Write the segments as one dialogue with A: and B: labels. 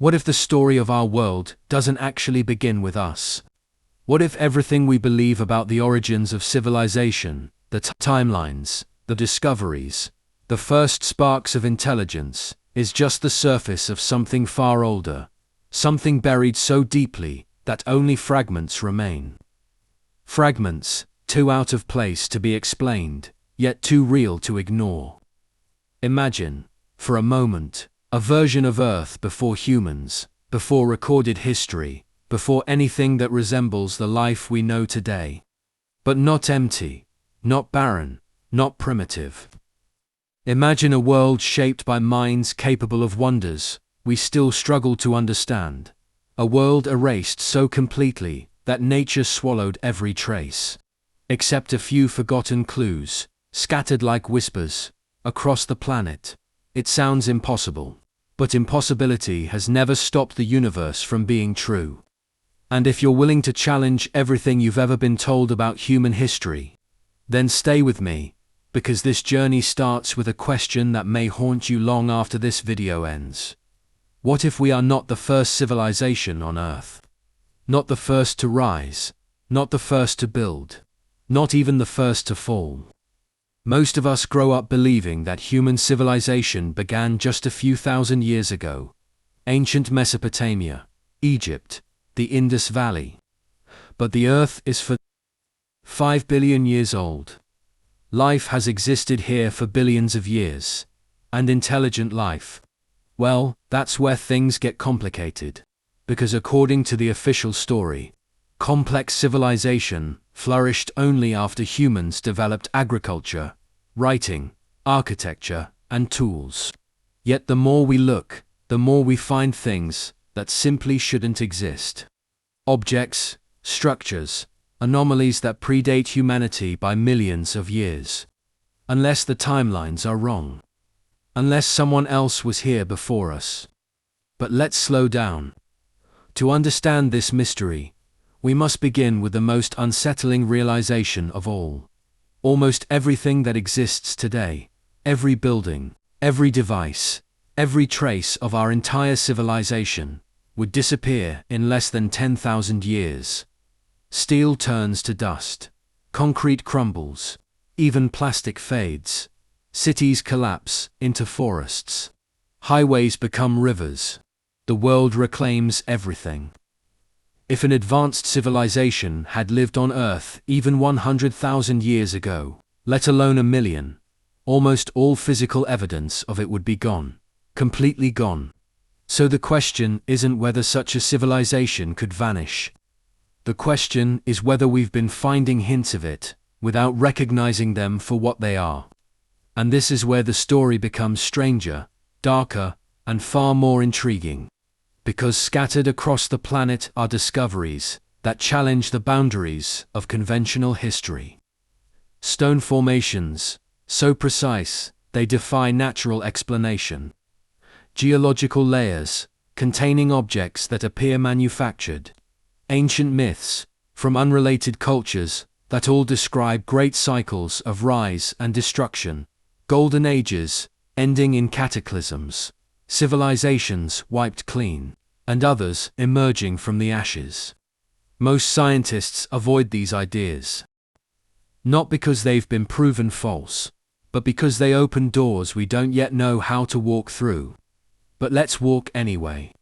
A: What if the story of our world doesn't actually begin with us? What if everything we believe about the origins of civilization, the timelines, the discoveries, the first sparks of intelligence, is just the surface of something far older, something buried so deeply that only fragments remain? Fragments, too out of place to be explained, yet too real to ignore. Imagine, for a moment, a version of Earth before humans, before recorded history, before anything that resembles the life we know today. But not empty, not barren, not primitive. Imagine a world shaped by minds capable of wonders we still struggle to understand. A world erased so completely that nature swallowed every trace. Except a few forgotten clues, scattered like whispers, across the planet. It sounds impossible. But impossibility has never stopped the universe from being true. And if you're willing to challenge everything you've ever been told about human history, then stay with me, because this journey starts with a question that may haunt you long after this video ends. What if we are not the first civilization on Earth? Not the first to rise, not the first to build, not even the first to fall. Most of us grow up believing that human civilization began just a few thousand years ago. Ancient Mesopotamia, Egypt, the Indus Valley. But the Earth is for 5 billion years old. Life has existed here for billions of years. And intelligent life? Well, that's where things get complicated. Because according to the official story, complex civilization flourished only after humans developed agriculture, writing, architecture, and tools. Yet the more we look, the more we find things that simply shouldn't exist. Objects, structures, anomalies that predate humanity by millions of years. Unless the timelines are wrong. Unless someone else was here before us. But let's slow down. To understand this mystery, we must begin with the most unsettling realization of all. Almost everything that exists today, every building, every device, every trace of our entire civilization, would disappear in less than 10,000 years. Steel turns to dust. Concrete crumbles. Even plastic fades. Cities collapse into forests. Highways become rivers. The world reclaims everything. If an advanced civilization had lived on Earth even 100,000 years ago, let alone a million, almost all physical evidence of it would be gone. Completely gone. So the question isn't whether such a civilization could vanish. The question is whether we've been finding hints of it, without recognizing them for what they are. And this is where the story becomes stranger, darker, and far more intriguing. Because scattered across the planet are discoveries that challenge the boundaries of conventional history. Stone formations, so precise, they defy natural explanation. Geological layers, containing objects that appear manufactured. Ancient myths, from unrelated cultures, that all describe great cycles of rise and destruction. Golden ages, ending in cataclysms. Civilizations wiped clean, and others emerging from the ashes. Most scientists avoid these ideas. Not because they've been proven false, but because they open doors we don't yet know how to walk through. But let's walk anyway.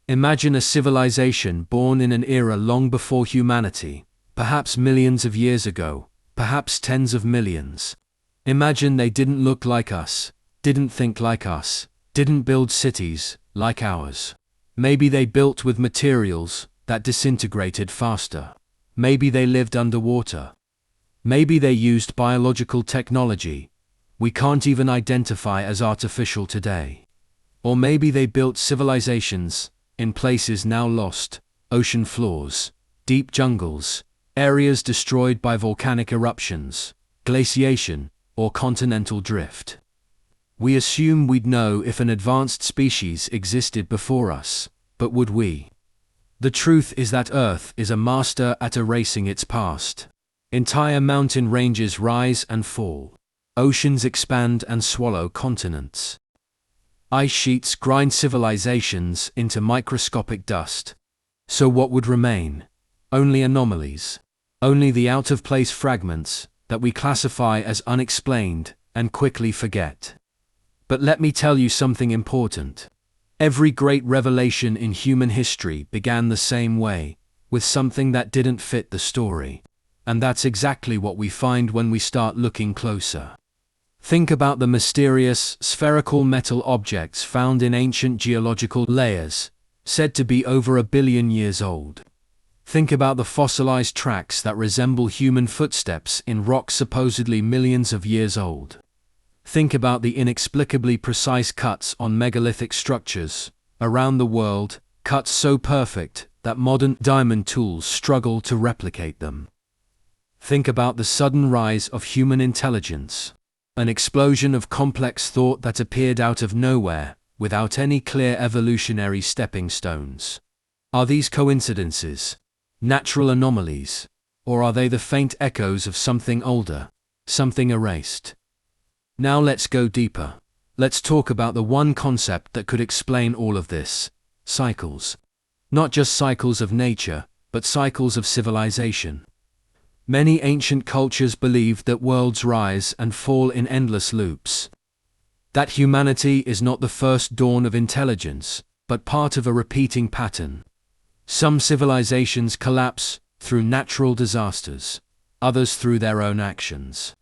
A: Imagine a civilization born in an era long before humanity, perhaps millions of years ago, perhaps tens of millions. Imagine they didn't look like us, didn't think like us, didn't build cities like ours. Maybe they built with materials that disintegrated faster. Maybe they lived underwater. Maybe they used biological technology we can't even identify as artificial today. Or maybe they built civilizations in places now lost, ocean floors, deep jungles, areas destroyed by volcanic eruptions, glaciation, or continental drift. We assume we'd know if an advanced species existed before us, but would we? The truth is that Earth is a master at erasing its past. Entire mountain ranges rise and fall. Oceans expand and swallow continents. Ice sheets grind civilizations into microscopic dust. So what would remain? Only anomalies. Only the out-of-place fragments that we classify as unexplained and quickly forget. But let me tell you something important. Every great revelation in human history began the same way, with something that didn't fit the story. And that's exactly what we find when we start looking closer. Think about the mysterious, spherical metal objects found in ancient geological layers, said to be over 1 billion years old. Think about the fossilized tracks that resemble human footsteps in rocks supposedly millions of years old. Think about the inexplicably precise cuts on megalithic structures around the world, cuts so perfect that modern diamond tools struggle to replicate them. Think about the sudden rise of human intelligence, an explosion of complex thought that appeared out of nowhere, without any clear evolutionary stepping stones. Are these coincidences, natural anomalies, or are they the faint echoes of something older, something erased? Now let's go deeper. Let's talk about the one concept that could explain all of this: cycles. Not just cycles of nature, but cycles of civilization. Many ancient cultures believed that worlds rise and fall in endless loops. That humanity is not the first dawn of intelligence, but part of a repeating pattern. Some civilizations collapse through natural disasters, others through their own actions.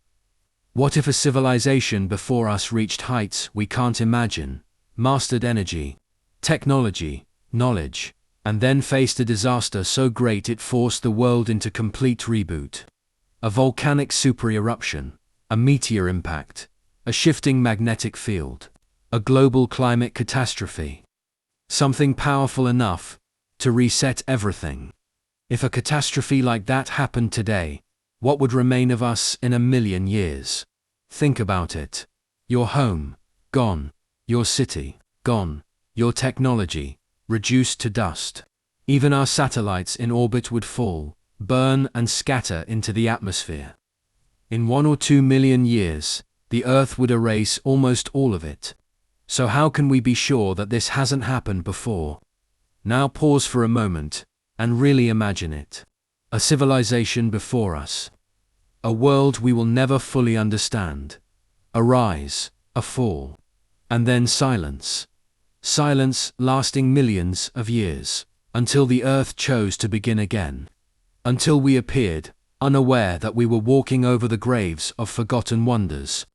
A: What if a civilization before us reached heights we can't imagine, mastered energy, technology, knowledge, and then faced a disaster so great it forced the world into complete reboot? A volcanic supereruption, a meteor impact, a shifting magnetic field, a global climate catastrophe. Something powerful enough to reset everything. If a catastrophe like that happened today, what would remain of us in 1 million years? Think about it. Your home, gone. Your city, gone. Your technology, reduced to dust. Even our satellites in orbit would fall, burn and scatter into the atmosphere. In 1 or 2 million years, the Earth would erase almost all of it. So how can we be sure that this hasn't happened before? Now pause for a moment, and really imagine it. A civilization before us. A world we will never fully understand. A rise, a fall, and then silence. Silence lasting millions of years, until the Earth chose to begin again. Until we appeared, unaware that we were walking over the graves of forgotten wonders.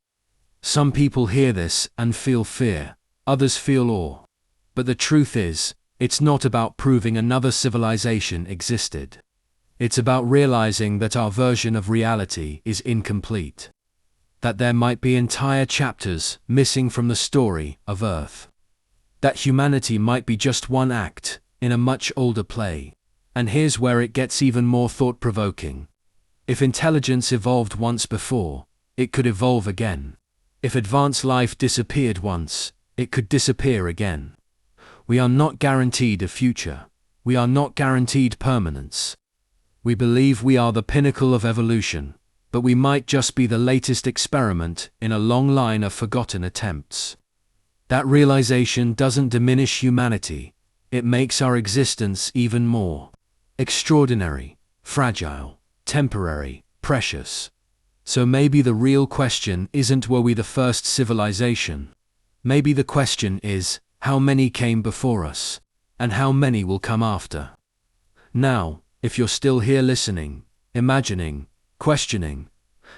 A: Some people hear this and feel fear, others feel awe. But the truth is, it's not about proving another civilization existed. It's about realizing that our version of reality is incomplete. That there might be entire chapters missing from the story of Earth. That humanity might be just one act in a much older play. And here's where it gets even more thought-provoking. If intelligence evolved once before, it could evolve again. If advanced life disappeared once, it could disappear again. We are not guaranteed a future. We are not guaranteed permanence. We believe we are the pinnacle of evolution, but we might just be the latest experiment in a long line of forgotten attempts. That realization doesn't diminish humanity, it makes our existence even more extraordinary, fragile, temporary, precious. So maybe the real question isn't were we the first civilization? Maybe the question is, how many came before us, and how many will come after? Now, if you're still here listening, imagining, questioning,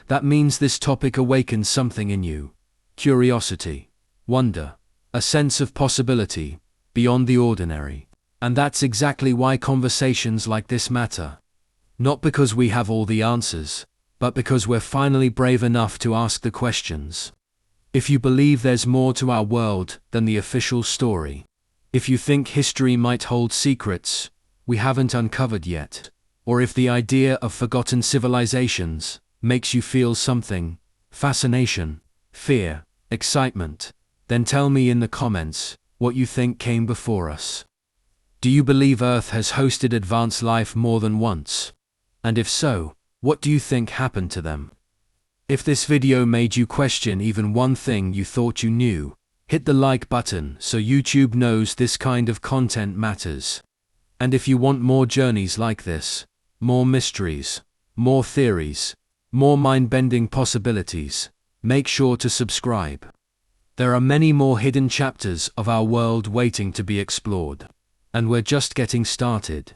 A: that means this topic awakens something in you. Curiosity, wonder, a sense of possibility, beyond the ordinary. And that's exactly why conversations like this matter. Not because we have all the answers, but because we're finally brave enough to ask the questions. If you believe there's more to our world than the official story, if you think history might hold secrets we haven't uncovered yet, or if the idea of forgotten civilizations makes you feel something, fascination, fear, excitement, then tell me in the comments what you think came before us. Do you believe Earth has hosted advanced life more than once? And if so, what do you think happened to them? If this video made you question even one thing you thought you knew, Hit the like button so YouTube knows this kind of content matters. And if you want more journeys like this, more mysteries, more theories, more mind-bending possibilities, make sure to subscribe. There are many more hidden chapters of our world waiting to be explored. And we're just getting started.